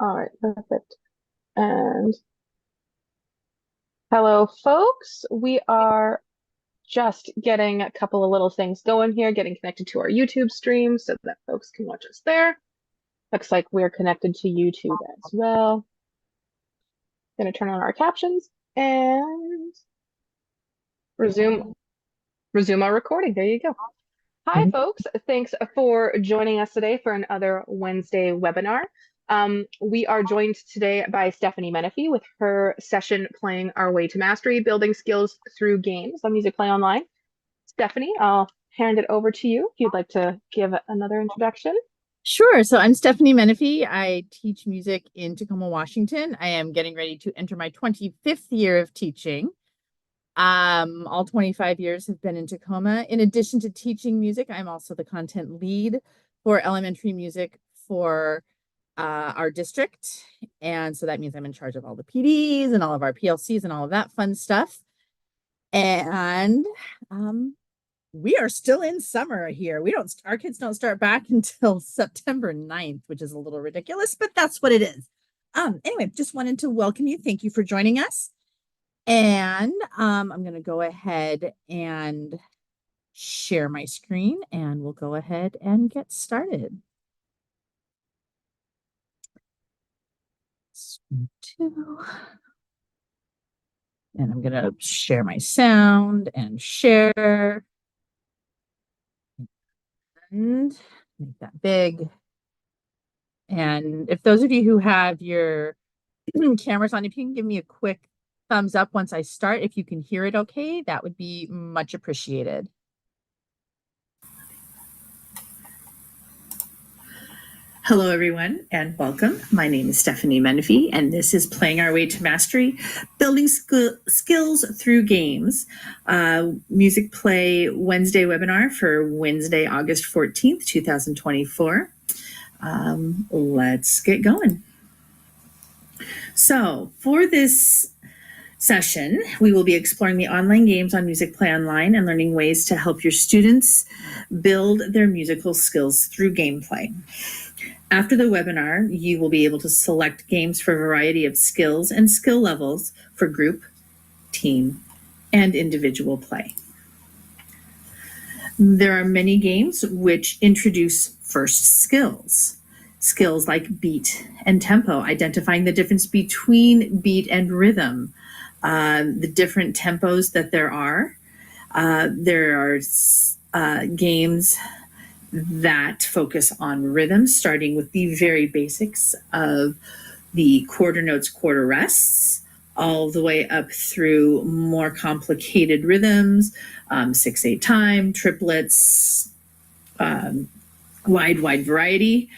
All right, perfect. And hello, folks. We are just getting a couple of little things going here, getting connected to our YouTube stream so that folks can watch us there. Looks like we're connected to YouTube as well. Going to turn on our captions and resume resume our recording. There you go. Hi, folks. Thanks for joining us today for another Wednesday webinar. We are joined today by Stephanie Menefee with her session Playing Our Way to Mastery, Building Skills Through Games on Musicplay Online. Stephanie, I'll hand it over to you if you'd like to give another introduction. Sure. So I'm Stephanie Menefee. I teach music in Tacoma, Washington. I am getting ready to enter my 25th year of teaching. All 25 years have been in Tacoma. In addition to teaching music, I'm also the content lead for elementary music for our district. And so that means I'm in charge of all the PDs and all of our PLCs and all of that fun stuff. And we are still in summer here. Our kids don't start back until September 9th, which is a little ridiculous, but that's what it is. Anyway, just wanted to welcome you. Thank you for joining us. And I'm going to go ahead and share my screen and we'll go ahead and get started. And I'm going to share my sound and share. And make that big. And if those of you who have your cameras on, if you can give me a quick thumbs up once I start, if you can hear it okay, that would be much appreciated. Hello, everyone, and welcome. My name is Stephanie Menefee, and this is Playing Our Way to Mastery, Building Skills Through Games, Musicplay Wednesday webinar for Wednesday, August 14th, 2024. Let's get going. So for this session, we will be exploring the online games on Musicplay Online and learning ways to help your students build their musical skills through gameplay. After the webinar, you will be able to select games for a variety of skills and skill levels for group, team, and individual play. There are many games which introduce first skills. Skills like beat and tempo, identifying the difference between beat and rhythm, the different tempos that there are. There are games that focus on rhythm, starting with the very basics of the quarter notes, quarter rests, all the way up through more complicated rhythms, 6/8 time, triplets, wide variety.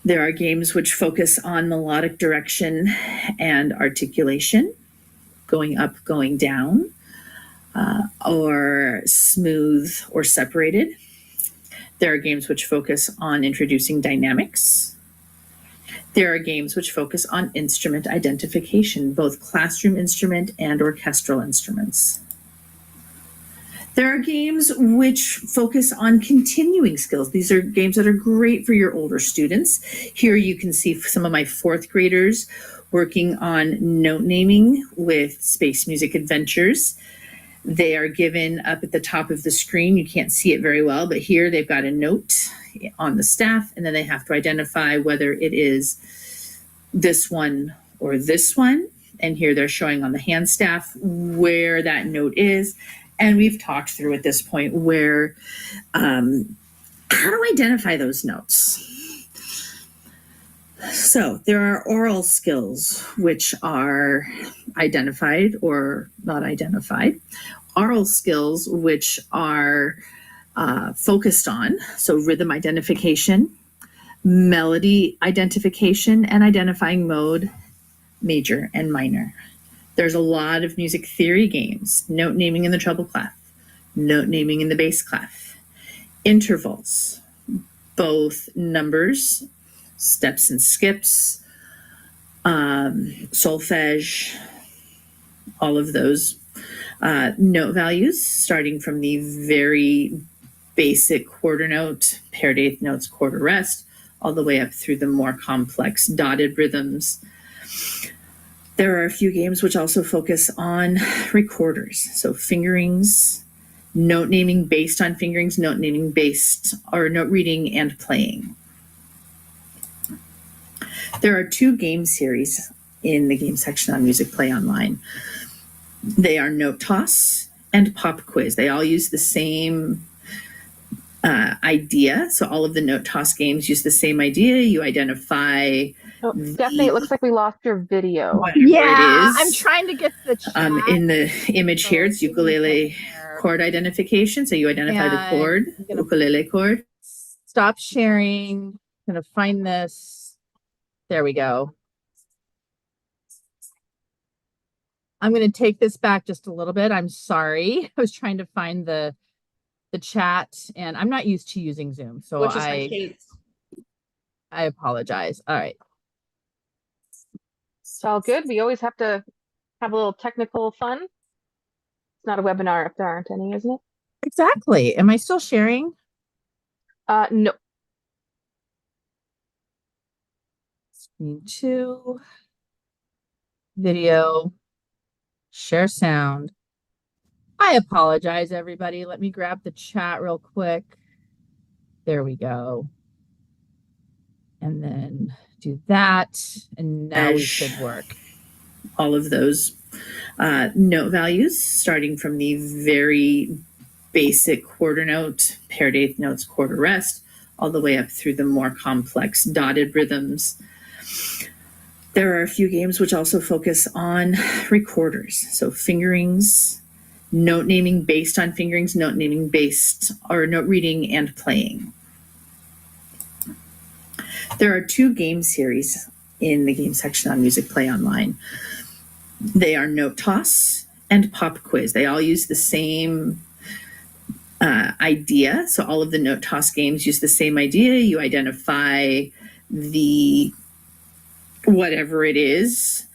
There are games which focus on melodic direction and articulation, going up, going down, or smooth or separated. There are games which focus on introducing dynamics. There are games which focus on instrument identification, both classroom instrument and orchestral instruments. There are games which focus on continuing skills. These are games that are great for your older students. Here you can see some of my fourth graders working on note naming with Space Music Adventures. They are given up at the top of the screen. You can't see it very well, but here they've got a note on the staff, and then they have to identify whether it is this one or this one. And here they're showing on the hand staff where that note is. And we've talked through at this point where, how to identify those notes. So there are oral skills which are identified or not identified. Oral skills which are focused on, so rhythm identification, melody identification, and identifying mode, major and minor. There's a lot of music theory games, note naming in the treble clef, note naming in the bass clef, intervals, both numbers, steps and skips, solfege, all of those. Note values, starting from the very basic quarter note, paired eighth notes, quarter rest, all the way up through the more complex dotted rhythms. There are a few games which also focus on recorders, so fingerings, note naming based on fingerings, note naming based, or note reading and playing. There are 2 game series in the game section on Musicplay Online. They are Note Toss and Pop Quiz. They all use the same idea. So all of the Note Toss games use the same idea. You identify. Oh, Stephanie, it looks like we lost your video. Yeah, it is. I'm trying to get the chat. In the image here, it's ukulele chord identification. So you identify the chord, ukulele chord. Stop sharing. I'm gonna find this. There we go. I'm gonna take this back just a little bit. I'm sorry. I was trying to find the chat, and I'm not used to using Zoom, so I apologize. All right. It's all good. We always have to have a little technical fun. It's not a webinar if there aren't any, isn't it? Exactly. Am I still sharing? No. Screen 2. Video. Share sound. I apologize, everybody. Let me grab the chat real quick. There we go. And then do that. And now we should work. All of those note values, starting from the very basic quarter note, paired eighth notes, quarter rest, all the way up through the more complex dotted rhythms. There are a few games which also focus on recorders, so fingerings, note naming based on fingerings, note naming based, or note reading and playing. There are 2 game series in the game section on Musicplay Online. They are Note Toss and Pop Quiz. They all use the same idea. So all of the Note Toss games use the same idea. You identify the whatever it is.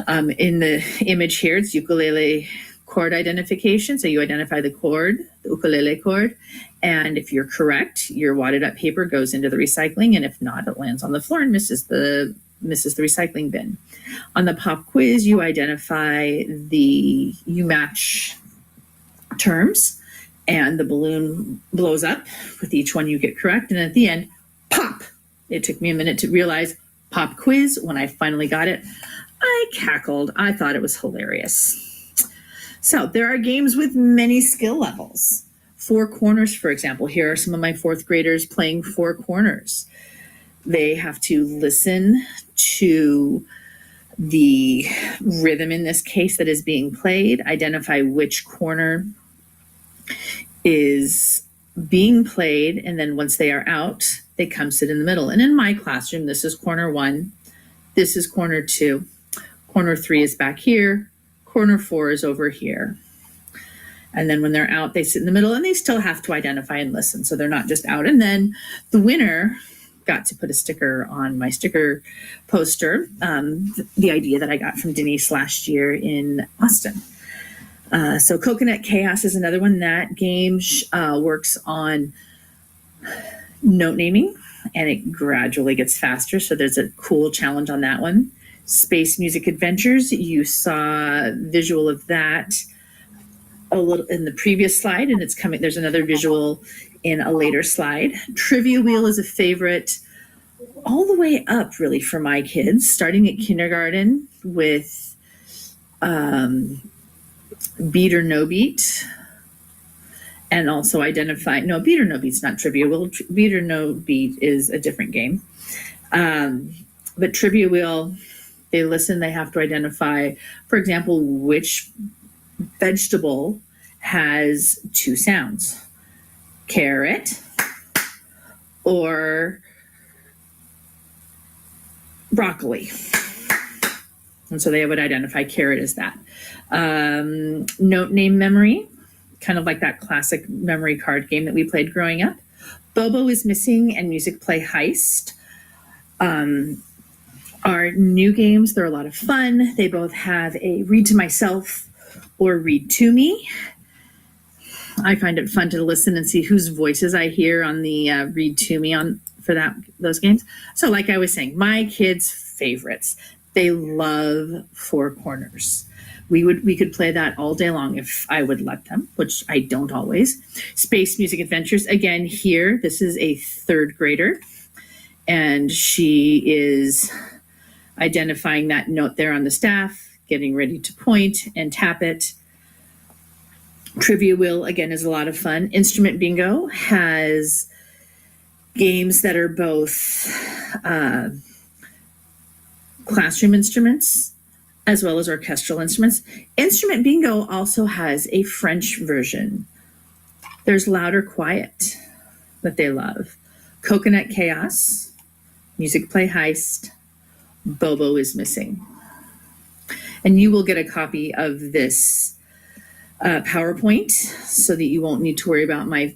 In the image here, it's ukulele chord identification. So you identify the chord, the ukulele chord. And if you're correct, your wadded up paper goes into the recycling. And if not, it lands on the floor and misses the recycling bin. On the Pop Quiz, you identify you match terms, and the balloon blows up with each one you get correct. And at the end, pop. It took me a minute to realize Pop Quiz. When I finally got it, I cackled. I thought it was hilarious. So there are games with many skill levels. 4 corners, for example. Here are some of my 4th graders playing 4 corners. They have to listen to the rhythm in this case that is being played, identify which corner is being played, and then once they are out, they come sit in the middle. And in my classroom, this is corner 1, this is corner 2, corner 3 is back here, corner 4 is over here. And then when they're out, they sit in the middle, and they still have to identify and listen. So they're not just out. And then the winner got to put a sticker on my sticker poster, the idea that I got from Denise last year in Austin. So Coconut Chaos is another one. That game works on note naming, and it gradually gets faster. So there's a cool challenge on that one. Space Music Adventures, you saw a visual of that a little in the previous slide, and it's coming. There's another visual in a later slide. Trivia Wheel is a favorite all the way up, really, for my kids, starting at kindergarten with beat or no beat, and also identify, no, beat or no beat's not Trivia Wheel. Beat or no beat is a different game. But Trivia Wheel, they listen, they have to identify, for example, which vegetable has 2 sounds, carrot or broccoli. And so they would identify carrot as that. Note name memory, kind of like that classic memory card game that we played growing up. Bobo is Missing and Musicplay Heist are new games. They're a lot of fun. They both have a read to myself or read to me. I find it fun to listen and see whose voices I hear on the read to me for those games. So like I was saying, my kids' favorites, they love Four Corners. We could play that all day long if I would let them, which I don't always. Space Music Adventures, again, here, this is a third grader, and she is identifying that note there on the staff, getting ready to point and tap it. Trivia Wheel, again, is a lot of fun. Instrument Bingo has games that are both classroom instruments as well as orchestral instruments. Instrument Bingo also has a French version. There's Loud or Quiet that they love. Coconut Chaos, Musicplay Heist, Bobo is Missing. And you will get a copy of this PowerPoint so that you won't need to worry about my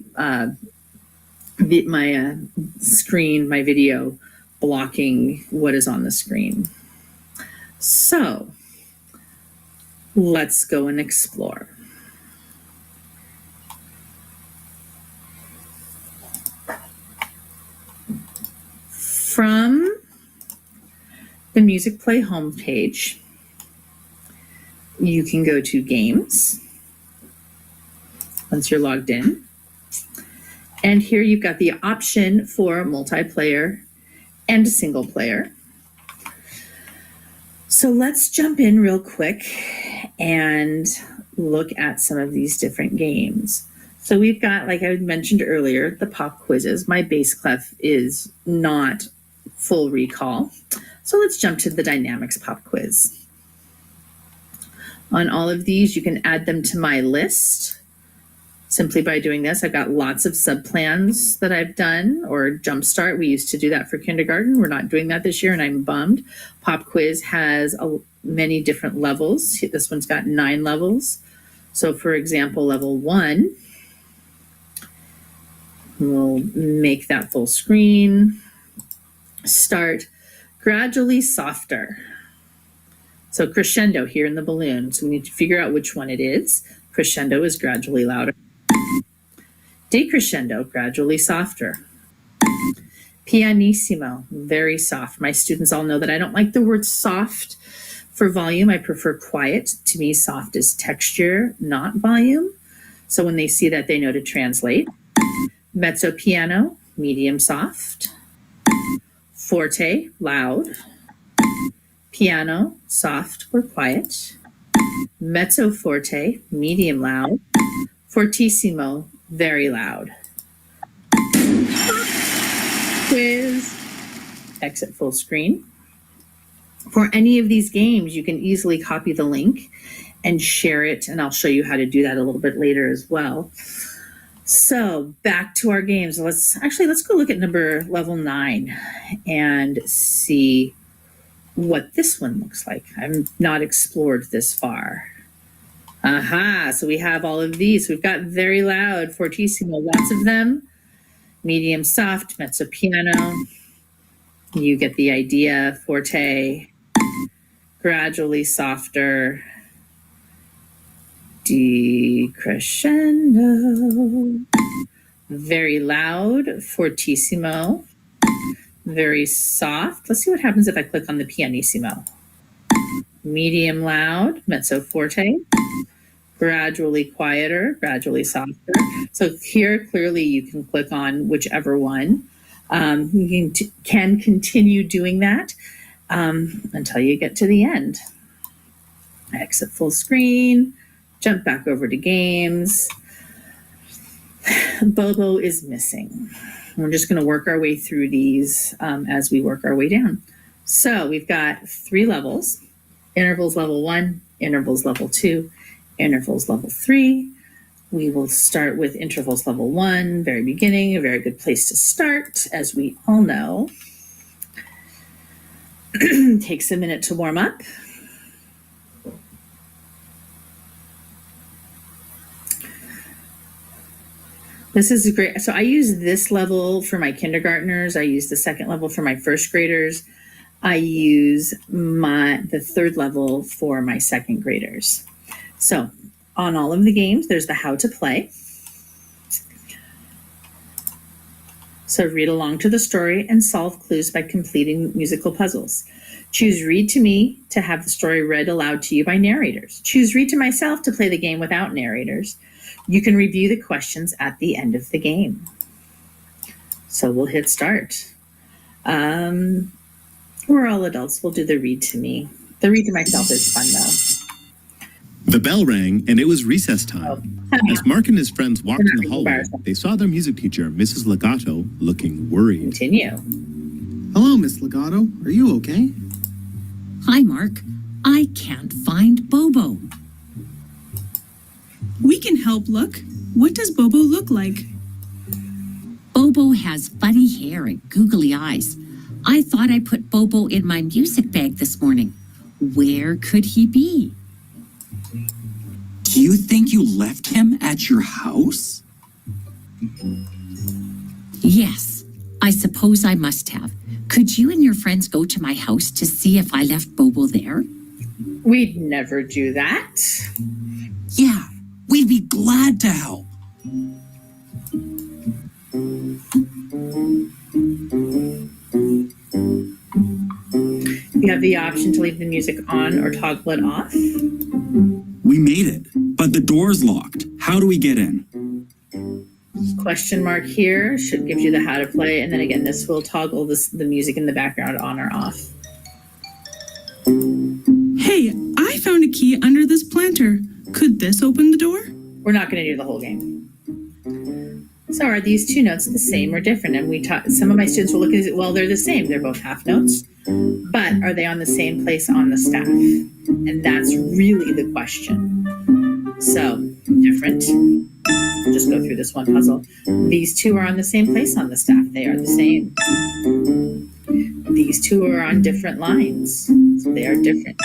screen, my video blocking what is on the screen. So let's go and explore. From the Musicplay homepage, you can go to Games once you're logged in. And here you've got the option for multiplayer and single player. So let's jump in real quick and look at some of these different games. So we've got, like I mentioned earlier, the pop quizzes. My bass clef is not full recall. So let's jump to the dynamics pop quiz. On all of these, you can add them to my list simply by doing this. I've got lots of sub-plans that I've done, or Jumpstart. We used to do that for kindergarten. We're not doing that this year, and I'm bummed. Pop quiz has many different levels. This one's got 9 levels. So for example, level 1, we'll make that full screen. Start gradually softer. So crescendo here in the balloon. So we need to figure out which one it is. Crescendo is gradually louder. Decrescendo, gradually softer. Pianissimo, very soft. My students all know that I don't like the word soft for volume. I prefer quiet. To me, soft is texture, not volume. So when they see that, they know to translate. Mezzo piano, medium soft. Forte, loud. Piano, soft or quiet. Mezzo forte, medium loud. Fortissimo, very loud. Quiz. Exit full screen. For any of these games, you can easily copy the link and share it, and I'll show you how to do that a little bit later as well. So back to our games. Let's go look at level 9 and see what this one looks like. I've not explored this far. Aha, so we have all of these. We've got very loud, fortissimo, lots of them. Medium soft, mezzo piano. You get the idea. Forte, gradually softer. Decrescendo, very loud, fortissimo, very soft. Let's see what happens if I click on the pianissimo. Medium loud, mezzo forte, gradually quieter, gradually softer. So here, clearly you can click on whichever one. You can continue doing that until you get to the end. Exit full screen. Jump back over to games. Bobo is missing. We're just going to work our way through these as we work our way down. So we've got 3 levels. Intervals level 1, intervals level 2, intervals level 3. We will start with intervals level 1, very beginning, a very good place to start, as we all know. Takes a minute to warm up. This is great. So I use this level for my kindergartners. I use the 2nd level for my 1st graders. I use the 3rd level for my 2nd graders. So on all of the games, there's the how to play. So read along to the story and solve clues by completing musical puzzles. Choose Read to Me to have the story read aloud to you by narrators. Choose Read to Myself to play the game without narrators. You can review the questions at the end of the game. So we'll hit start. We're all adults. We'll do the Read to Me. The Read to Myself is fun, though. The bell rang, and it was recess time. As Mark and his friends walked in the hallway, they saw their music teacher, Mrs. Legato, looking worried. Continue. Hello, Miss Legato. Are you okay? Hi, Mark. I can't find Bobo. We can help look. What does Bobo look like? Bobo has funny hair and googly eyes. I thought I put Bobo in my music bag this morning. Where could he be? Do you think you left him at your house? Yes, I suppose I must have. Could you and your friends go to my house to see if I left Bobo there? We'd never do that. Yeah, we'd be glad to help. You have the option to leave the music on or toggle it off. We made it, but the door's locked. How do we get in? Question mark here should give you the how to play, and then again, this will toggle the music in the background on or off. Hey, I found a key under this planter. Could this open the door? We're not going to do the whole game. So are these two notes the same or different? And we taught some of my students will look at it, well, they're the same. They're both half notes, but are they on the same place on the staff? And that's really the question. So different. Just go through this one puzzle. These two are on the same place on the staff. They are the same. These two are on different lines. So they are different.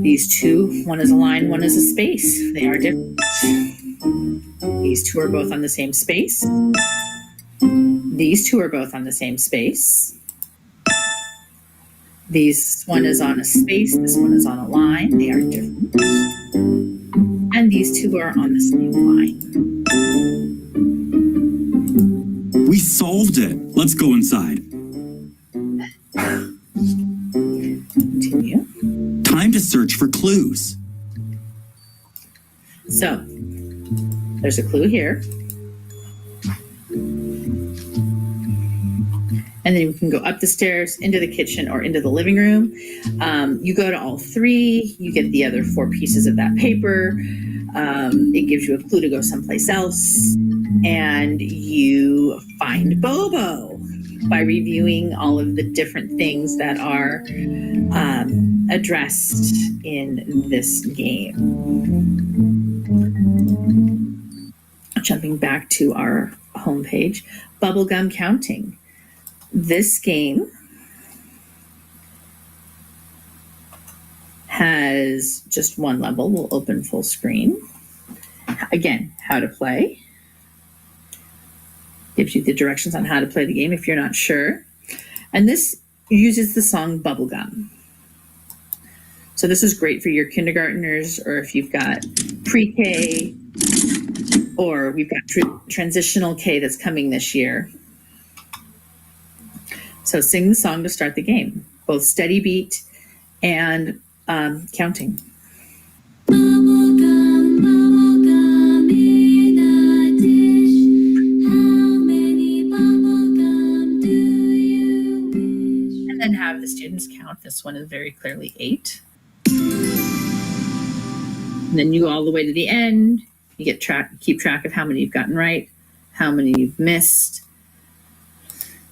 These two, one is a line, one is a space. They are different. These two are both on the same space. These two are both on the same space. This one is on a space, this one is on a line. They are different. And these two are on the same line. We solved it. Let's go inside. Continue. Time to search for clues. So, there's a clue here. And then you can go up the stairs, into the kitchen, or into the living room. You go to all three. You get the other 4 pieces of that paper. It gives you a clue to go someplace else. And you find Bobo by reviewing all of the different things that are addressed in this game. Jumping back to our homepage, bubblegum counting. This game has just one level. We'll open full screen. Again, how to play. Gives you the directions on how to play the game if you're not sure. And this uses the song Bubblegum. So this is great for your kindergartners, or if you've got pre-K, or we've got transitional K that's coming this year. So sing the song to start the game, both steady beat and counting. Bubblegum, bubblegum in a dish. How many bubblegum do you wish? And then have the students count. This one is very clearly 8. And then you go all the way to the end. You keep track of how many you've gotten right, how many you've missed.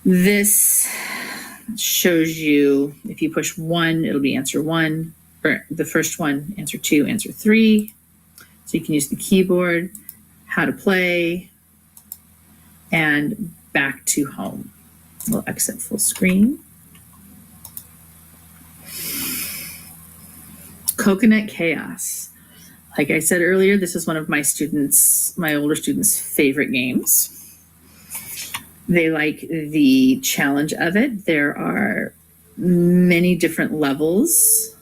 This shows you if you push 1, it'll be answer 1, or the first one, answer 2, answer 3. So you can use the keyboard, how to play, and back to home. We'll exit full screen. Coconut Chaos. Like I said earlier, this is one of my older students' favorite games. They like the challenge of it. There are many different levels.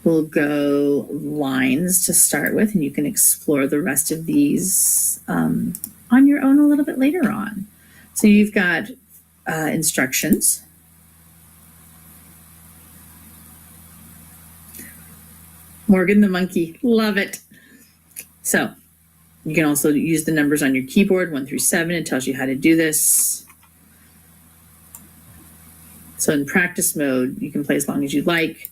We'll go lines to start with, and you can explore the rest of these on your own a little bit later on. So you've got instructions. Morgan the monkey, love it. So you can also use the numbers on your keyboard, 1 through 7. It tells you how to do this. So in practice mode, you can play as long as you like.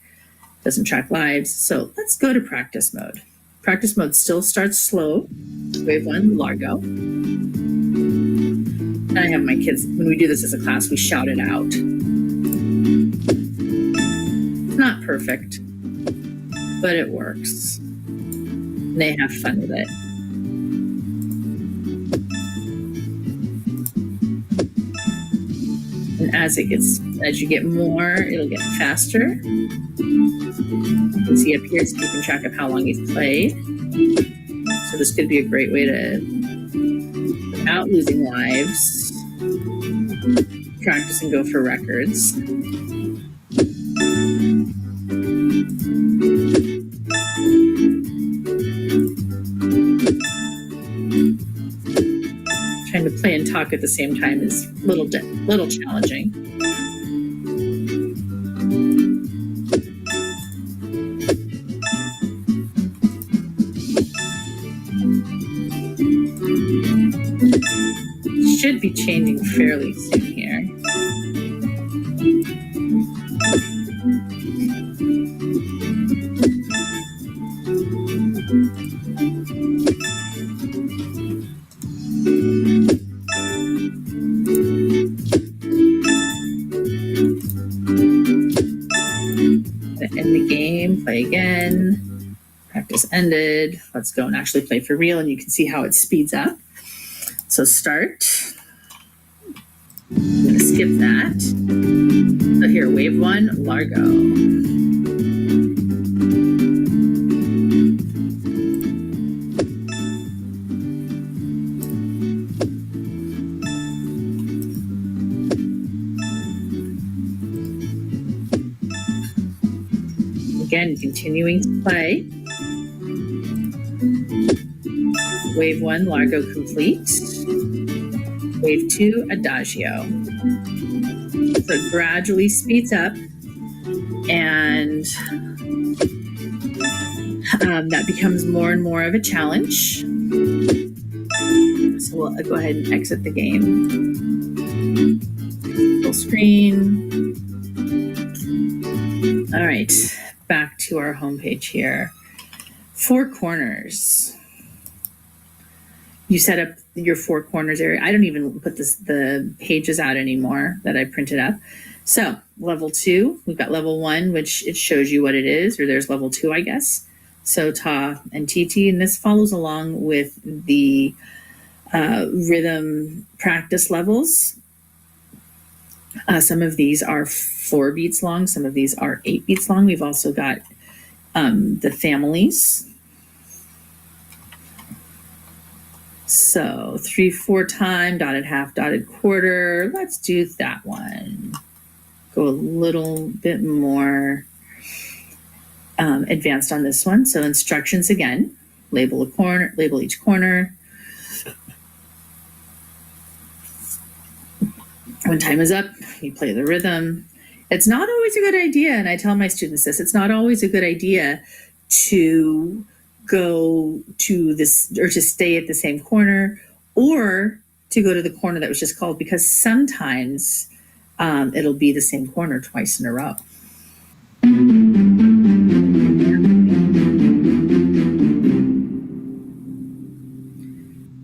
Doesn't track lives. So let's go to practice mode. Practice mode still starts slow. Wave 1, Largo. And I have my kids, when we do this as a class, we shout it out. Not perfect, but it works. And they have fun with it. And as you get more, it'll get faster. You can see up here it's keeping track of how long you've played. So this could be a great way to, without losing lives, practice and go for records. Trying to play and talk at the same time is a little challenging. Should be changing fairly soon here. End the game, play again. Practice ended. Let's go and actually play for real, and you can see how it speeds up. So start. I'm going to skip that. So here, wave 1, Largo. Again, continuing to play. Wave 1, Largo complete. Wave 2, Adagio. So it gradually speeds up, and that becomes more and more of a challenge. So we'll go ahead and exit the game. Full screen. All right, back to our homepage here. 4 corners. You set up your 4 corners area. I don't even put the pages out anymore that I printed up. So level 2, we've got level 1, which it shows you what it is, or there's level 2, I guess. So Ta and Titi, and this follows along with the rhythm practice levels. Some of these are 4 beats long, some of these are 8 beats long. We've also got the families. So 3/4 time, dotted half, dotted quarter. Let's do that one. Go a little bit more advanced on this one. So instructions again, label a corner, label each corner. When time is up, you play the rhythm. It's not always a good idea, and I tell my students this, it's not always a good idea to go to this or to stay at the same corner or to go to the corner that was just called, because sometimes it'll be the same corner twice in a row.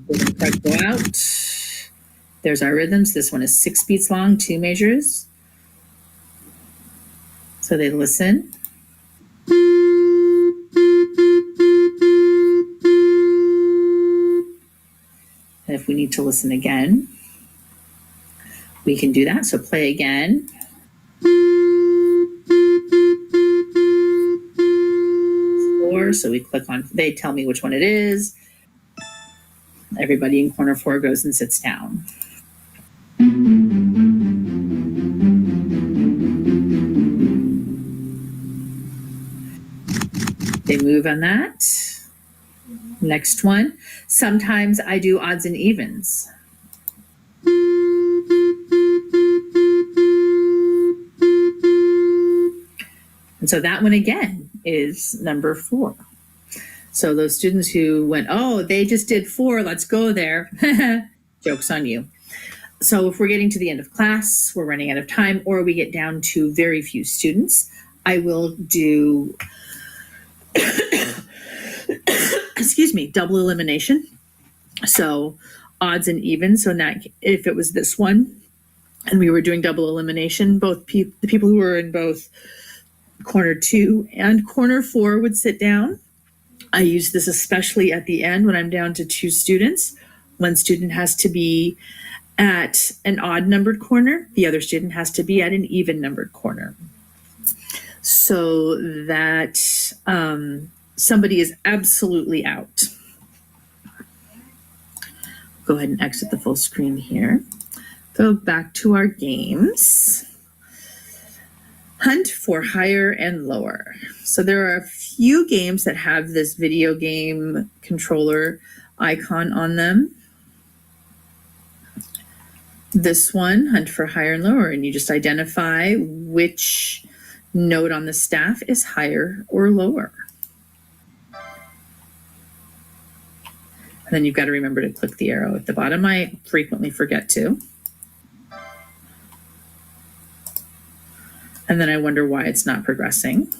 We're going to go out. There's our rhythms. This one is 6 beats long, 2 measures. So they listen. And if we need to listen again, we can do that. So play again. Four, so we click on, they tell me which one it is. Everybody in corner 4 goes and sits down. They move on that. Next one. Sometimes I do odds and evens. And so that one again is number 4. So those students who went, oh, they just did 4, let's go there. Joke's on you. So if we're getting to the end of class, we're running out of time, or we get down to very few students, I will do, excuse me, double elimination. So odds and evens. So now if it was this one and we were doing double elimination, both the people who were in both corner 2 and corner 4 would sit down. I use this especially at the end when I'm down to 2 students. One student has to be at an odd numbered corner. The other student has to be at an even numbered corner. So that somebody is absolutely out. Go ahead and exit the full screen here. Go back to our games. Hunt for higher and lower. So there are a few games that have this video game controller icon on them. This one, hunt for higher and lower, and you just identify which note on the staff is higher or lower. And then you've got to remember to click the arrow at the bottom. I frequently forget to. And then I wonder why it's not progressing.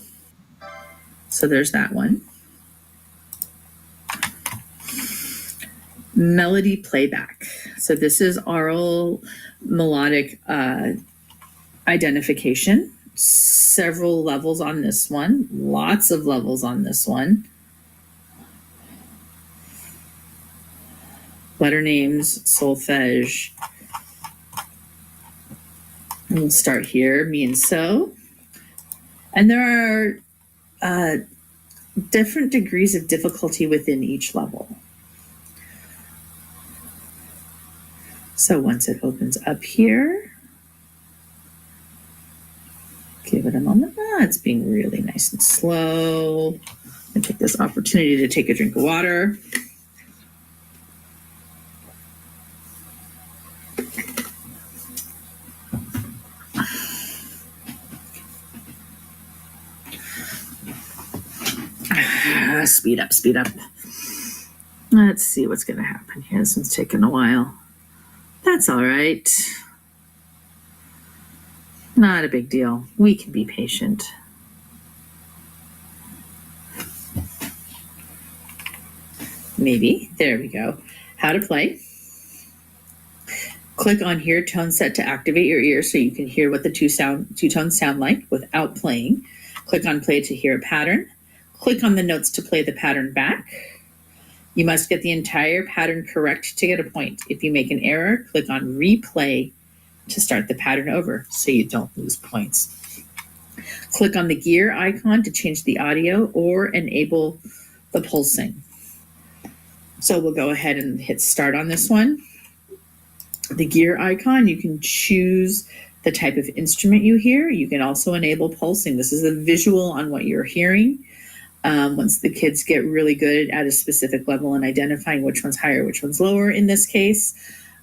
So there's that one. Melody playback. So this is oral melodic identification. Several levels on this one. Lots of levels on this one. Letter names, solfege. We'll start here, me and so. And there are different degrees of difficulty within each level. So once it opens up here, give it a moment. It's being really nice and slow. And take this opportunity to take a drink of water. Speed up, speed up. Let's see what's going to happen here. This one's taking a while. That's all right. Not a big deal. We can be patient. Maybe. There we go. How to play. Click on here, tone set to activate your ear so you can hear what the two tones sound like without playing. Click on play to hear a pattern. Click on the notes to play the pattern back. You must get the entire pattern correct to get a point. If you make an error, click on replay to start the pattern over so you don't lose points. Click on the gear icon to change the audio or enable the pulsing. So we'll go ahead and hit start on this one. The gear icon, you can choose the type of instrument you hear. You can also enable pulsing. This is a visual on what you're hearing. Once the kids get really good at a specific level and identifying which one's higher, which one's lower in this case,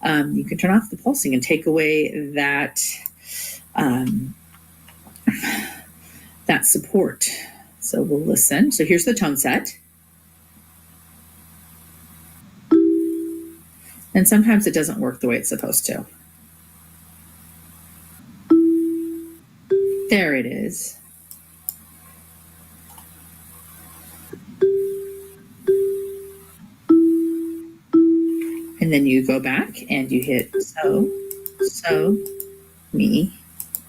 you can turn off the pulsing and take away that, that support. So we'll listen. So here's the tone set. And sometimes it doesn't work the way it's supposed to. There it is. And then you go back and you hit so, so, me,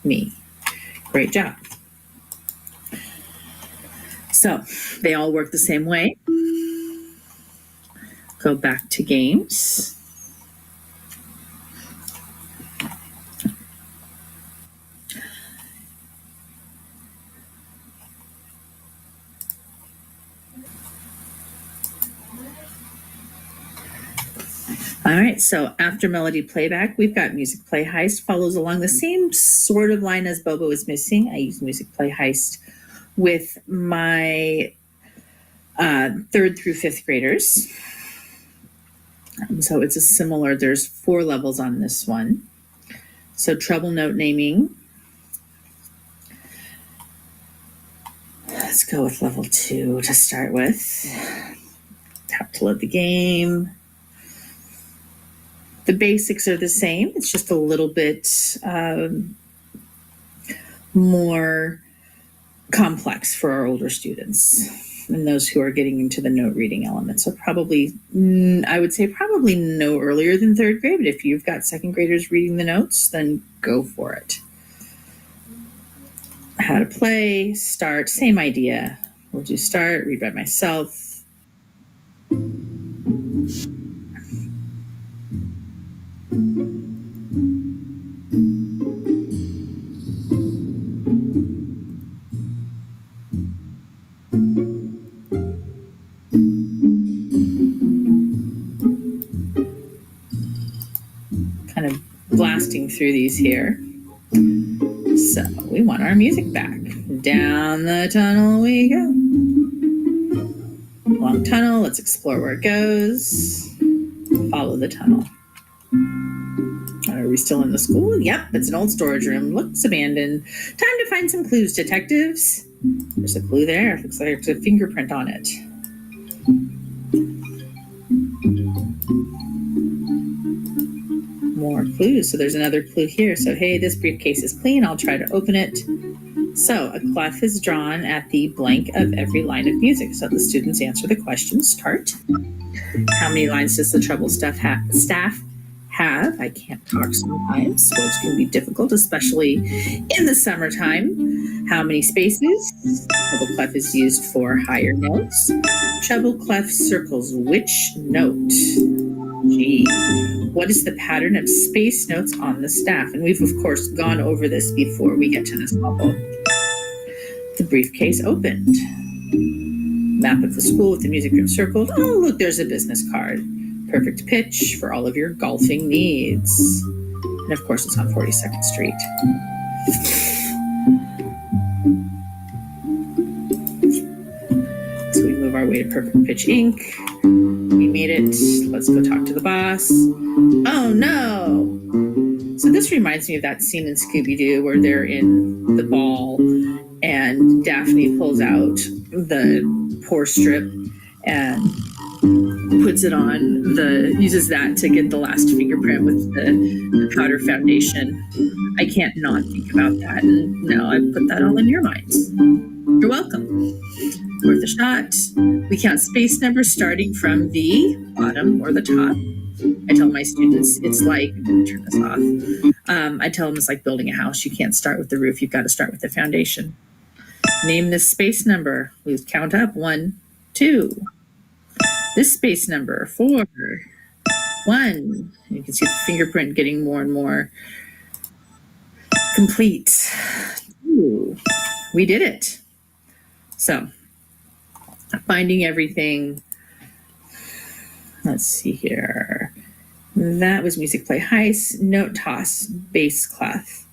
me. Great job. So they all work the same way. Go back to games. All right, so after melody playback, we've got Musicplay Heist, follows along the same sort of line as Bobo is missing. I use Musicplay Heist with my Third through fifth graders. So it's a similar, there's 4 levels on this one. So treble note naming. Let's go with level 2 to start with. Tap to load the game. The basics are the same. It's just a little bit more complex for our older students and those who are getting into the note reading element. So probably, I would say probably no earlier than 3rd grade, but if you've got 2nd graders reading the notes, then go for it. How to play, start, same idea. We'll do start, read by myself. Kind of blasting through these here. So we want our music back. Down the tunnel we go. Long tunnel, let's explore where it goes. Follow the tunnel. Are we still in the school? Yep, it's an old storage room. Looks abandoned. Time to find some clues, detectives. There's a clue there. It looks like there's a fingerprint on it. More clues. So there's another clue here. So, hey, this briefcase is clean. I'll try to open it. So a clef is drawn at the blank of every line of music. So the students answer the question, start. How many lines does the treble staff have? I can't talk sometimes. Words can be difficult, especially in the summertime. How many spaces? Treble clef is used for higher notes. Treble clef circles which note? G. What is the pattern of space notes on the staff? And we've, of course, gone over this before we get to this level. The briefcase opened. Map of the school with the music room circled. Oh, look, there's a business card. Perfect pitch for all of your golfing needs. And of course, it's on 42nd Street. So we move our way to Perfect Pitch Inc. We made it. Let's go talk to the boss. Oh no! So this reminds me of that scene in Scooby-Doo where they're in the ball and Daphne pulls out the pour strip and puts it on uses that to get the last fingerprint with the powder foundation. I can't not think about that. And now I've put that all in your minds. You're welcome. Worth a shot. We count space numbers starting from the bottom or the top. I tell my students it's like, I'm going to turn this off. I tell them it's like building a house. You can't start with the roof. You've got to start with the foundation. Name this space number. We count up 1, 2. This space number 4, 1. You can see the fingerprint getting more and more complete. 2. We did it. So, finding everything. Let's see here. That was Musicplay Heist, Note Toss, Bass Clef.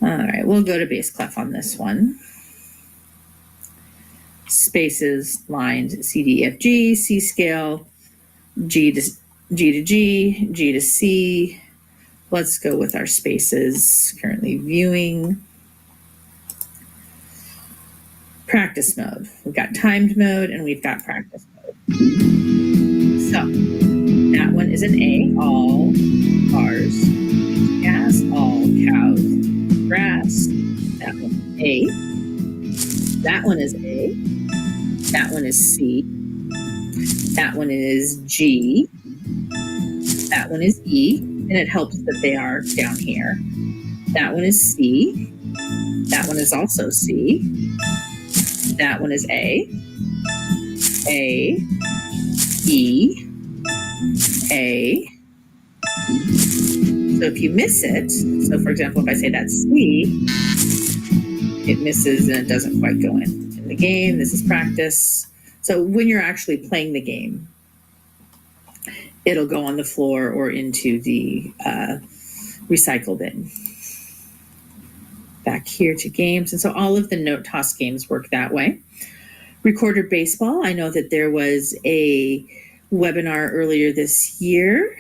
All right, we'll go to bass clef on this one. Spaces, lines, C, D, F, G, C scale, G to G, G to C. Let's go with our spaces. Currently viewing. Practice mode. We've got timed mode and we've got practice mode. So that one is an A, all cars, gas, all cows, grass. That one A. That one is A. That one is C. That one is G. That one is E. And it helps that they are down here. That one is C. That one is also C. That one is A, E, A. So if you miss it, so for example, if I say that's C, it misses and it doesn't quite go in the game. This is practice. So when you're actually playing the game, it'll go on the floor or into the recycle bin. Back here to games. And so all of the note toss games work that way. Recorder baseball. I know that there was a webinar earlier this year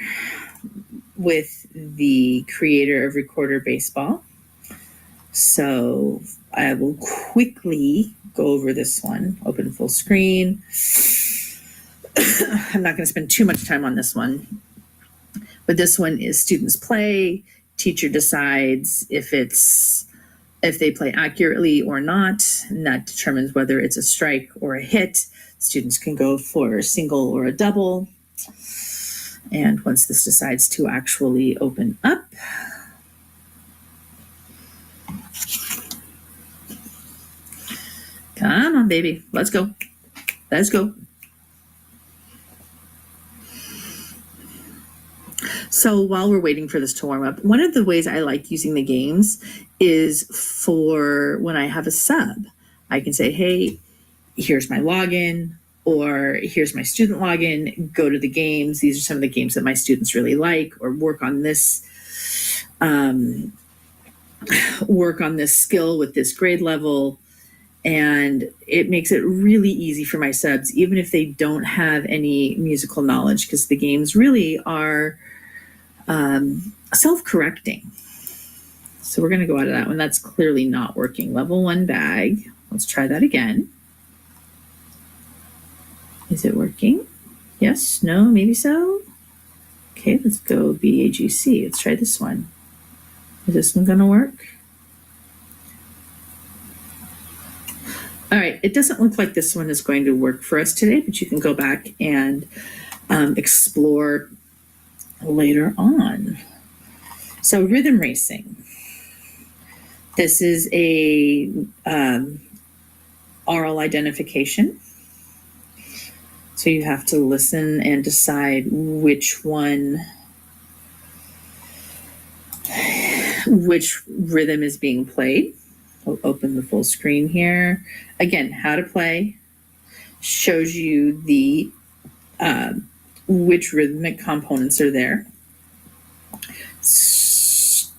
with the creator of Recorder Baseball. So I will quickly go over this one. Open full screen. I'm not going to spend too much time on this one. But this one is students play. Teacher decides if they play accurately or not, and that determines whether it's a strike or a hit. Students can go for a single or a double. And once this decides to actually open up, come on, baby, let's go. Let's go. So while we're waiting for this to warm up, one of the ways I like using the games is for when I have a sub. I can say, hey, here's my login, or here's my student login, go to the games. These are some of the games that my students really like, or work on this skill with this grade level. And it makes it really easy for my subs, even if they don't have any musical knowledge, because the games really are self-correcting. So we're going to go out of that one. That's clearly not working. Level 1 bag. Let's try that again. Is it working? Yes, no, maybe so. Okay, let's go BAGC. Let's try this one. Is this one going to work? All right, it doesn't look like this one is going to work for us today, but you can go back and explore later on. So rhythm racing. This is a oral identification. So you have to listen and decide which rhythm is being played. I'll open the full screen here. Again, how to play shows you the which rhythmic components are there.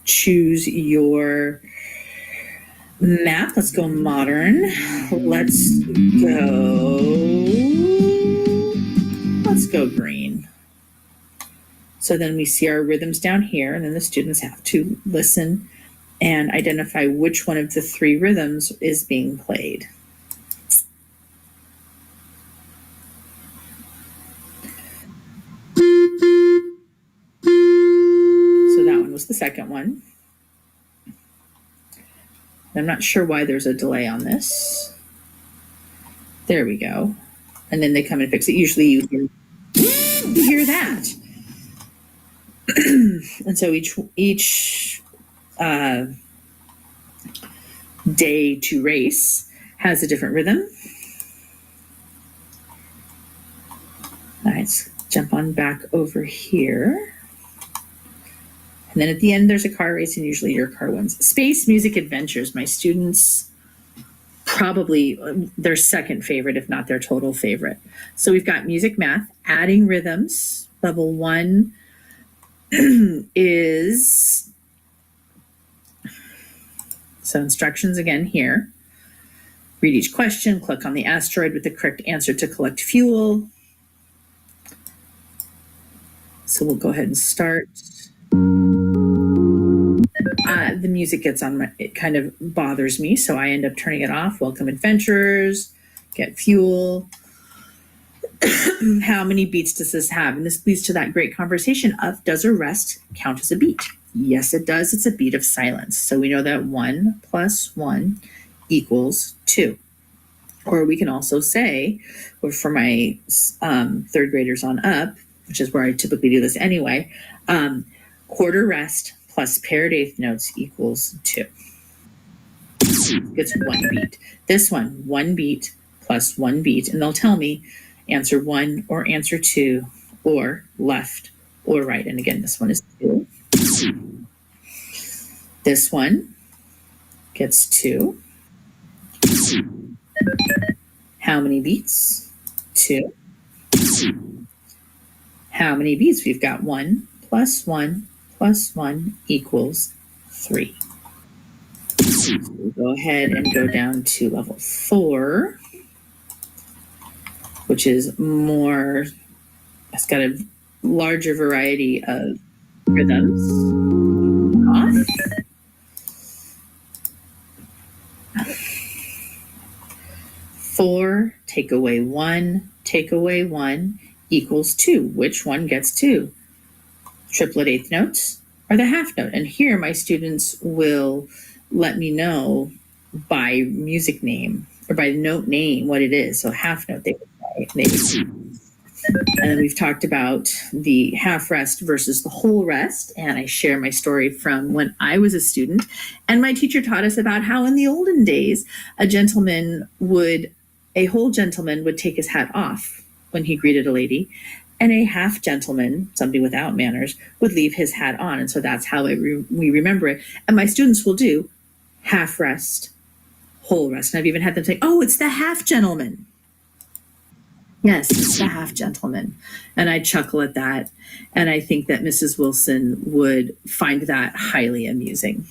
Choose your map. Let's go modern. Let's go green. So then we see our rhythms down here, and then the students have to listen and identify which one of the 3 rhythms is being played. So that one was the second one. I'm not sure why there's a delay on this. There we go. And then they come and fix it. Usually you hear that. And so each day to race has a different rhythm. All right, let's jump on back over here. And then at the end, there's a car race, and usually your car wins. Space Music Adventures, my students, probably their second favorite, if not their total favorite. So we've got music math, adding rhythms. Level 1 is, so instructions again here. Read each question, click on the asteroid with the correct answer to collect fuel. So we'll go ahead and start. The music gets on my, it kind of bothers me, so I end up turning it off. Welcome adventurers, get fuel. How many beats does this have? And this leads to that great conversation of, does a rest count as a beat? Yes, it does. It's a beat of silence. So we know that 1 + 1 = 2. Or we can also say, or for my third graders on up, which is where I typically do this anyway, quarter rest plus paired eighth notes equals 2. It's 1 beat. This one, 1 beat plus 1 beat, and they'll tell me answer 1 or answer 2 or left or right. And again, this one is 2. This one gets 2. How many beats? 2. How many beats? We've got 1 + 1 + 1 = 3. So we'll go ahead and go down to level 4. which is more, it's got a larger variety of rhythms. Off. Four, take away one equals two. Which one gets two? Triplet eighth notes or the half note? And here my students will let me know by music name or by note name what it is. So half note they would say. And then we've talked about the half rest versus the whole rest. And I share my story from when I was a student. And my teacher taught us about how in the olden days, a whole gentleman would take his hat off when he greeted a lady. And a half gentleman, somebody without manners, would leave his hat on. And so that's how we remember it. And my students will do half rest, whole rest. And I've even had them say, oh, it's the half gentleman. Yes, it's the half gentleman. And I chuckle at that. And I think that Mrs. Wilson would find that highly amusing.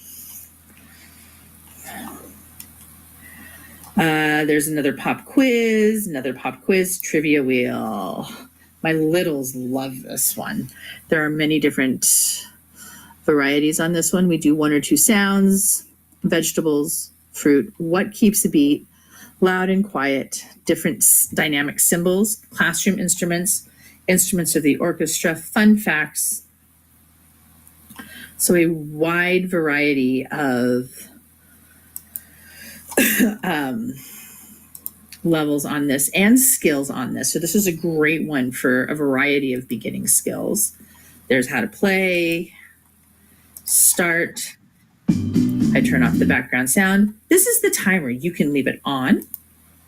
There's another pop quiz trivia wheel. My littles love this one. There are many different varieties on this one. We do one or two sounds, vegetables, fruit, what keeps a beat, loud and quiet, different dynamic symbols, classroom instruments, instruments of the orchestra, fun facts. So a wide variety of levels on this and skills on this. So this is a great one for a variety of beginning skills. There's how to play, start. I turn off the background sound. This is the timer. You can leave it on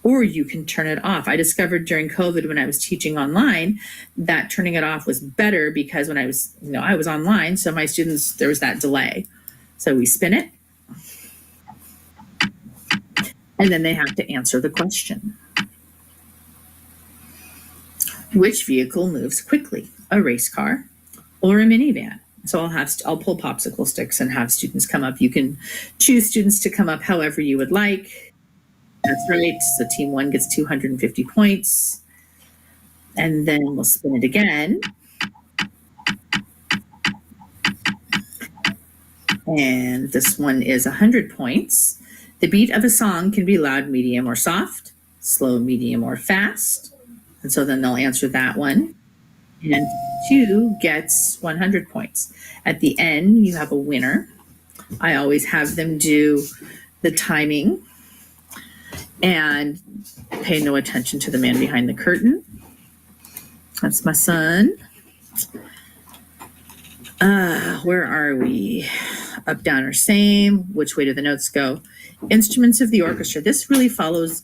or you can turn it off. I discovered during COVID when I was teaching online that turning it off was better because when I was online, so my students, there was that delay. So we spin it and then they have to answer the question. Which vehicle moves quickly, a race car or a minivan? So I'll pull popsicle sticks and have students come up. You can choose students to come up however you would like. That's right. So team one gets 250 points. And then we'll spin it again. And this one is 100 points. The beat of a song can be loud, medium, or soft, slow, medium, or fast. And so then they'll answer that one. And two gets 100 points. At the end, you have a winner. I always have them do the timing and pay no attention to the man behind the curtain. That's my son. Where are we? Up, down, or same. Which way do the notes go? Instruments of the orchestra. This really falls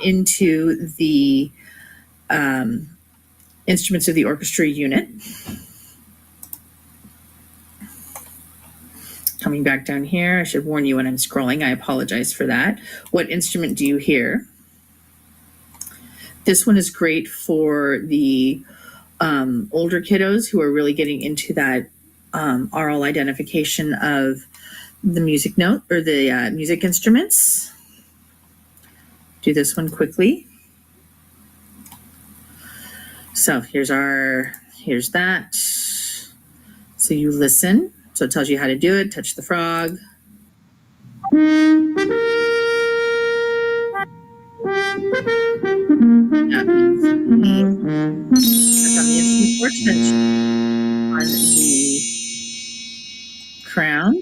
into the instruments of the orchestra unit. Coming back down here, I should warn you when I'm scrolling. I apologize for that. What instrument do you hear? This one is great for the older kiddos who are really getting into that oral identification of the music note or the music instruments. Do this one quickly. So here's that. So you listen. So it tells you how to do it. Touch the frog. That means on the instrument or touch on the crown.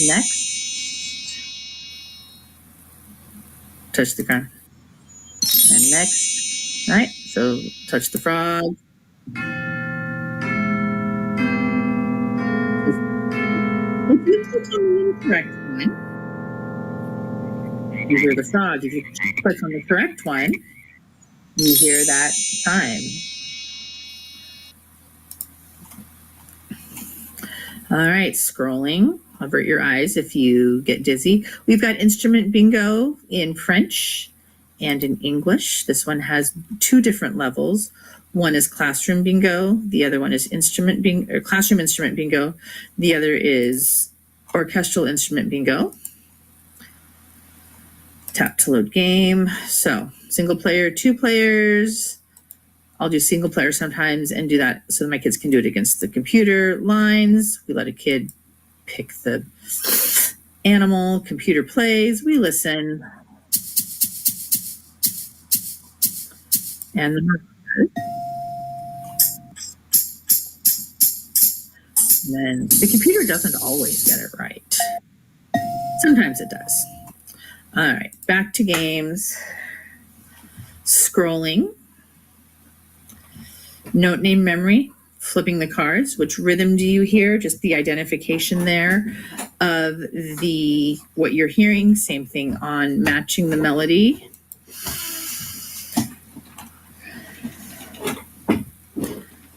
Next. Touch the crown. And next. All right. So touch the frog. If you click on the incorrect one, you hear the frog. If you click on the correct one, you hear that time. All right, scrolling. Avert your eyes if you get dizzy. We've got instrument bingo in French and in English. This one has two different levels. One is classroom bingo. The other one is instrument bingo, or classroom instrument bingo. The other is orchestral instrument bingo. Tap to load game. So single player, 2 players. I'll do single player sometimes and do that so that my kids can do it against the computer lines. We let a kid pick the animal, computer plays, we listen. And then the computer doesn't always get it right. Sometimes it does. All right, back to games. Scrolling. Note name memory. Flipping the cards. Which rhythm do you hear? Just the identification there of what you're hearing. Same thing on matching the melody.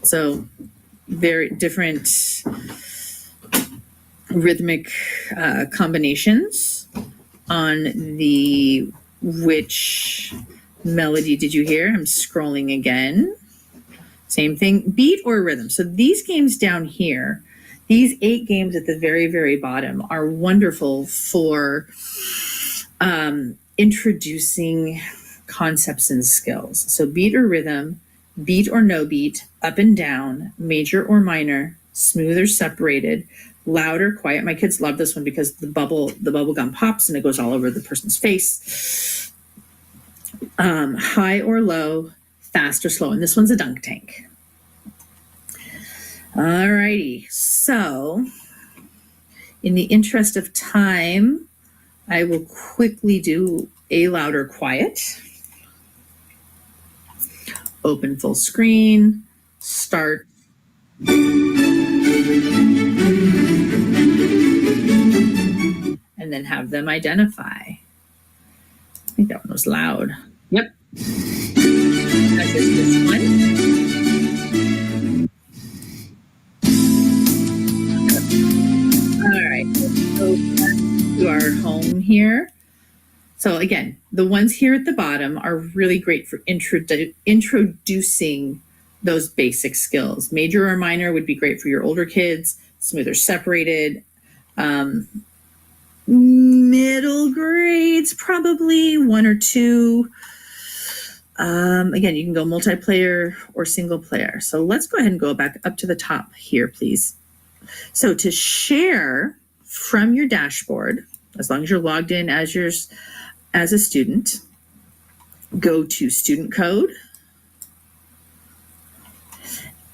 So very different rhythmic combinations on the which melody did you hear? I'm scrolling again. Same thing, beat or rhythm. So these games down here, these 8 games at the very, very bottom are wonderful for introducing concepts and skills. So beat or rhythm, beat or no beat, up and down, major or minor, smooth or separated, loud or quiet. My kids love this one because the bubble gum pops and it goes all over the person's face. High or low, fast or slow. And this one's a dunk tank. All righty. So in the interest of time, I will quickly do a loud or quiet. Open full screen, start. And then have them identify. I think that one was loud. Yep. That is this one. All right, let's go back to our home here. So again, the ones here at the bottom are really great for introducing those basic skills. Major or minor would be great for your older kids. Smooth or separated. Middle grades, probably 1 or 2. Again, you can go multiplayer or single player. So let's go ahead and go back up to the top here, please. So to share from your dashboard, as long as you're logged in as a student, go to student code.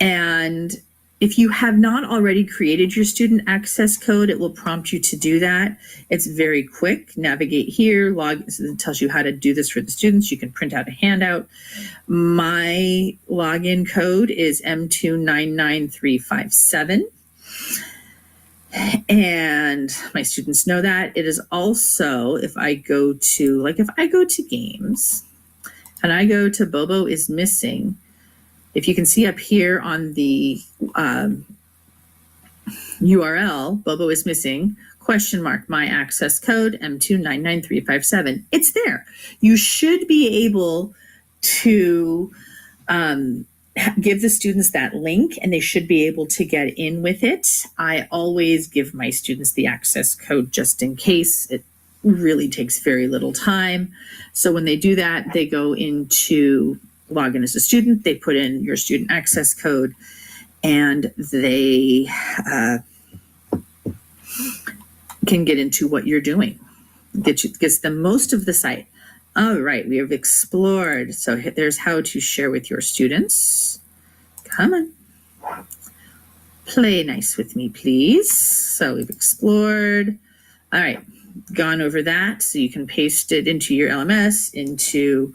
And if you have not already created your student access code, it will prompt you to do that. It's very quick. Navigate here, it tells you how to do this for the students. You can print out a handout. My login code is M299357. And my students know that. It is also, if I go to games and I go to Bobo is missing, if you can see up here on the URL, Bobo is missing, / my access code, M299357. It's there. You should be able to give the students that link and they should be able to get in with it. I always give my students the access code just in case. It really takes very little time. So when they do that, they go into log in as a student, they put in your student access code, and they can get into what you're doing. Gets them most of the site. All right, we have explored. So there's how to share with your students. Come on. Play nice with me, please. So we've explored. All right, gone over that. So you can paste it into your LMS, into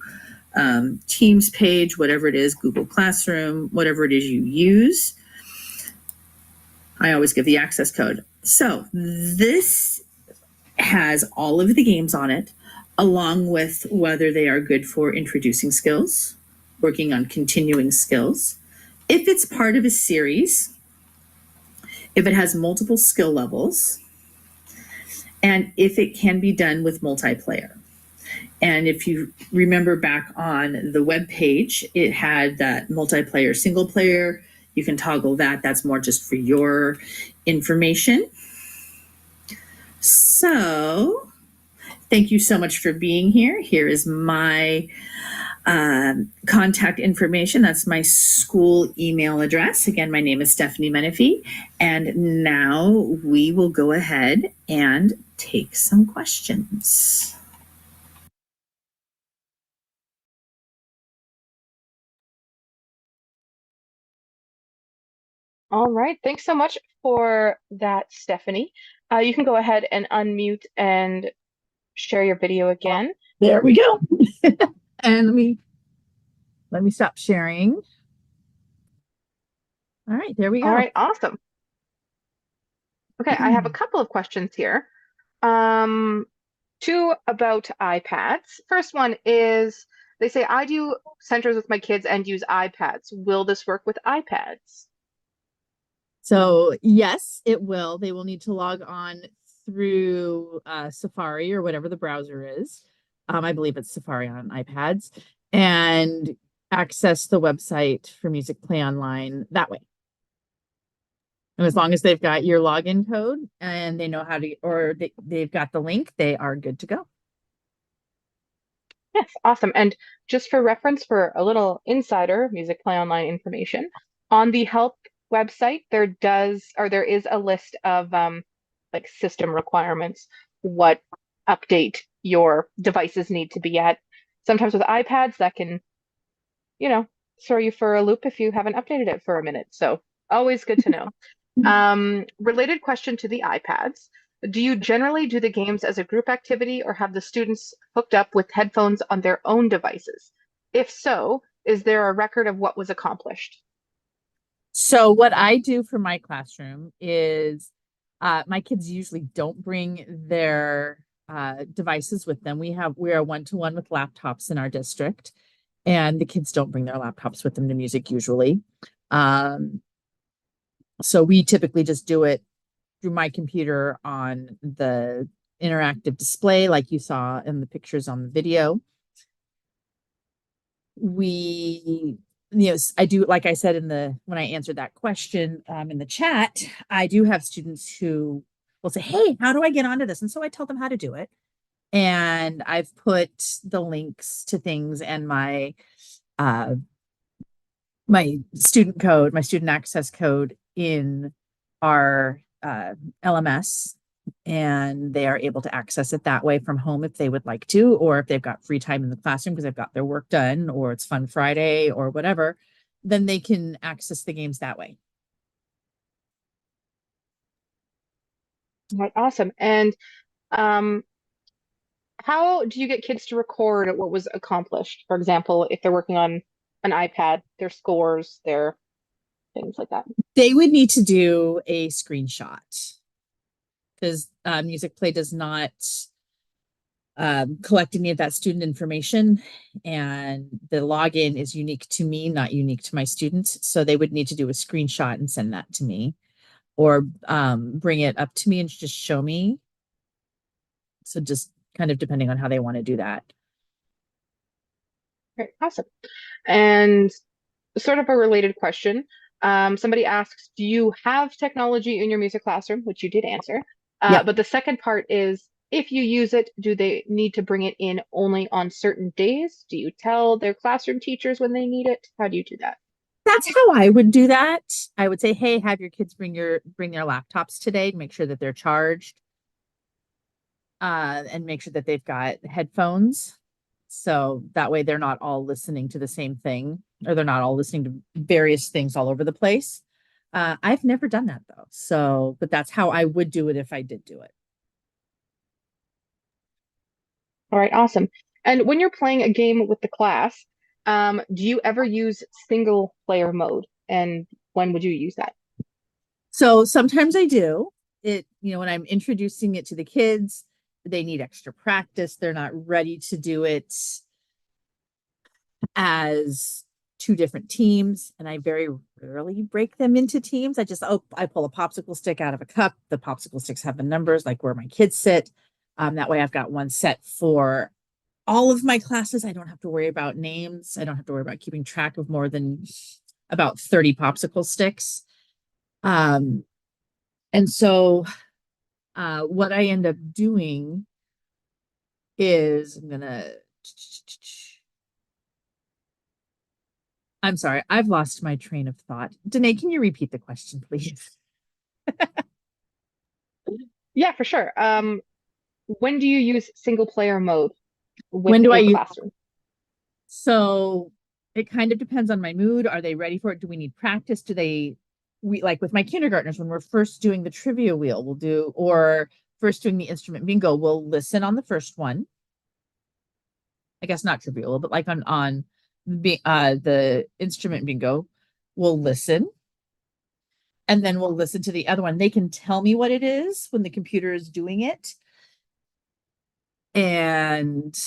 Teams page, whatever it is, Google Classroom, whatever it is you use. I always give the access code. So this has all of the games on it, along with whether they are good for introducing skills, working on continuing skills. If it's part of a series, if it has multiple skill levels, and if it can be done with multiplayer. And if you remember back on the web page, it had that multiplayer, single player. You can toggle that. That's more just for your information. So Thank you so much for being here. Here is my contact information. That's my school email address. Again, my name is Stephanie Menefee. And now we will go ahead and take some questions. All right. Thanks so much for that, Stephanie. You can go ahead and unmute and share your video again. There we go. And let me stop sharing. All right, there we go. All right, awesome. Okay, I have a couple of questions here. Two about iPads. First one is, they say, I do centers with my kids and use iPads. Will this work with iPads? So yes, it will. They will need to log on through Safari or whatever the browser is. I believe it's Safari on iPads, and access the website for Musicplay Online that way. And as long as they've got your login code and they know how to, or they've got the link, they are good to go. Yes, awesome. And just for reference, for a little insider Musicplay Online information, on the help website, there is a list of like system requirements, what update your devices need to be at. Sometimes with iPads, that can, throw you for a loop if you haven't updated it for a minute. So always good to know. Related question to the iPads. Do you generally do the games as a group activity or have the students hooked up with headphones on their own devices? If so, is there a record of what was accomplished? So what I do for my classroom is my kids usually don't bring their devices with them. We are one-to-one with laptops in our district, and the kids don't bring their laptops with them to music usually. So we typically just do it through my computer on the interactive display, like you saw in the pictures on the video. I do, like I said when I answered that question in the chat, I do have students who will say, hey, how do I get onto this? And so I tell them how to do it. And I've put the links to things and my student code, my student access code in our LMS, and they are able to access it that way from home if they would like to, or if they've got free time in the classroom because they've got their work done, or it's Fun Friday or whatever, then they can access the games that way. All right, awesome. And how do you get kids to record what was accomplished? For example, if they're working on an iPad, their scores, their things like that. They would need to do a screenshot because Musicplay does not collect any of that student information, and the login is unique to me, not unique to my students. So they would need to do a screenshot and send that to me, or bring it up to me and just show me. So just kind of depending on how they want to do that. Great, awesome. And sort of a related question. Somebody asks, do you have technology in your music classroom? Which you did answer. Yep. But the second part is, if you use it, do they need to bring it in only on certain days? Do you tell their classroom teachers when they need it? How do you do that? That's how I would do that. I would say, hey, have your kids bring their laptops today to make sure that they're charged. And make sure that they've got headphones. So that way they're not all listening to the same thing, or they're not all listening to various things all over the place. I've never done that though. So, but that's how I would do it if I did do it. All right, awesome. And when you're playing a game with the class, do you ever use single player mode? And when would you use that? So sometimes I do it, when I'm introducing it to the kids, they need extra practice. They're not ready to do it as two different teams. And I very rarely break them into teams. I pull a popsicle stick out of a cup. The popsicle sticks have the numbers like where my kids sit. That way I've got one set for all of my classes. I don't have to worry about names. I don't have to worry about keeping track of more than about 30 popsicle sticks. And so what I end up doing is I'm sorry, I've lost my train of thought. Danae, can you repeat the question, please? Yeah, for sure. When do you use single player mode When with do I a use? classroom? So it kind of depends on my mood. Are they ready for it? Do we need practice? We like with my kindergartners, when we're first doing the trivia wheel, or first doing the instrument bingo, we'll listen on the first one. I guess not trivia wheel, but like on the instrument bingo, we'll listen. And then we'll listen to the other one. They can tell me what it is when the computer is doing it. And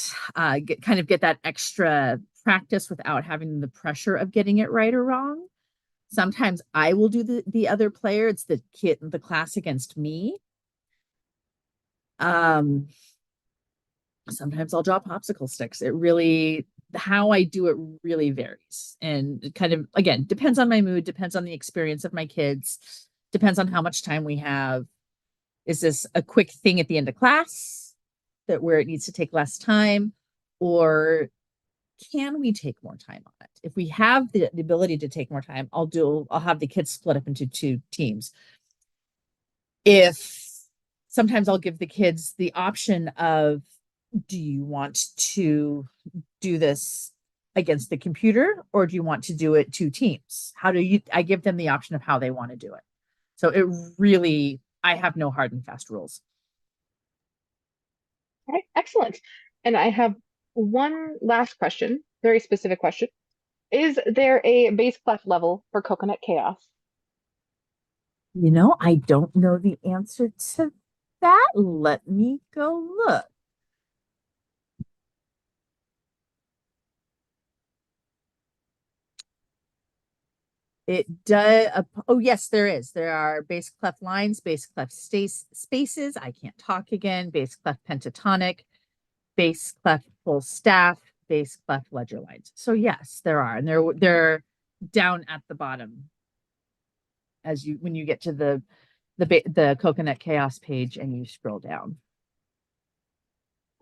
get that extra practice without having the pressure of getting it right or wrong. Sometimes I will do the other player. It's the class against me. Sometimes I'll draw popsicle sticks. How I do it really varies. And it kind of, again, depends on my mood, depends on the experience of my kids, depends on how much time we have. Is this a quick thing at the end of class where it needs to take less time, or can we take more time on it? If we have the ability to take more time, I'll have the kids split up into 2 teams. Sometimes I'll give the kids the option of, do you want to do this against the computer, or do you want to do it 2 teams? I give them the option of how they want to do it. So I have no hard and fast rules. All right, excellent. And I have one last question, very specific question. Is there a bass clef level for Coconut Chaos? I don't know the answer to that. Let me go look. It does. Oh, yes, there is. There are bass clef lines, bass clef spaces. I can't talk again. Bass clef pentatonic, bass clef full staff, bass clef ledger lines. So yes, there are, and they're down at the bottom when you get to the Coconut Chaos page and you scroll down.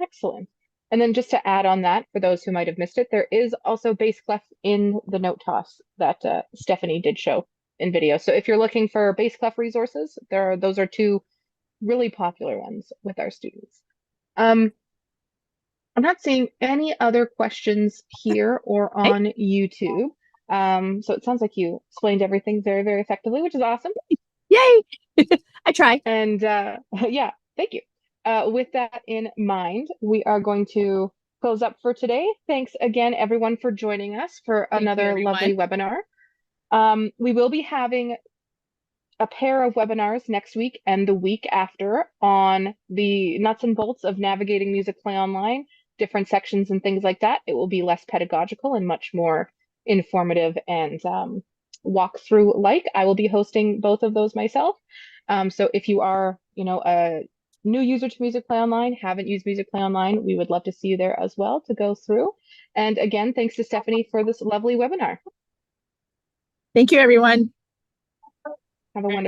Excellent. And then just to add on that, for those who might have missed it, there is also bass clef in the note toss that Stephanie did show in video. So if you're looking for bass clef resources, those are 2 really popular ones with our students. I'm not seeing any other questions here or on YouTube. So it sounds like you explained everything very, very effectively, which is awesome. Yay! I try. And yeah, thank you. With that in mind, we are going to close up for today. Thanks again, everyone, for joining us for another lovely webinar. We will be having a pair of webinars next week and the week after on the nuts and bolts of navigating Musicplay Online, different sections and things like that. It will be less pedagogical and much more informative and walkthrough like. I will be hosting both of those myself. So if you are, a new user to Musicplay Online, haven't used Musicplay Online, we would love to see you there as well to go through. And again, thanks to Stephanie for this lovely webinar. Thank you, everyone. Have a wonderful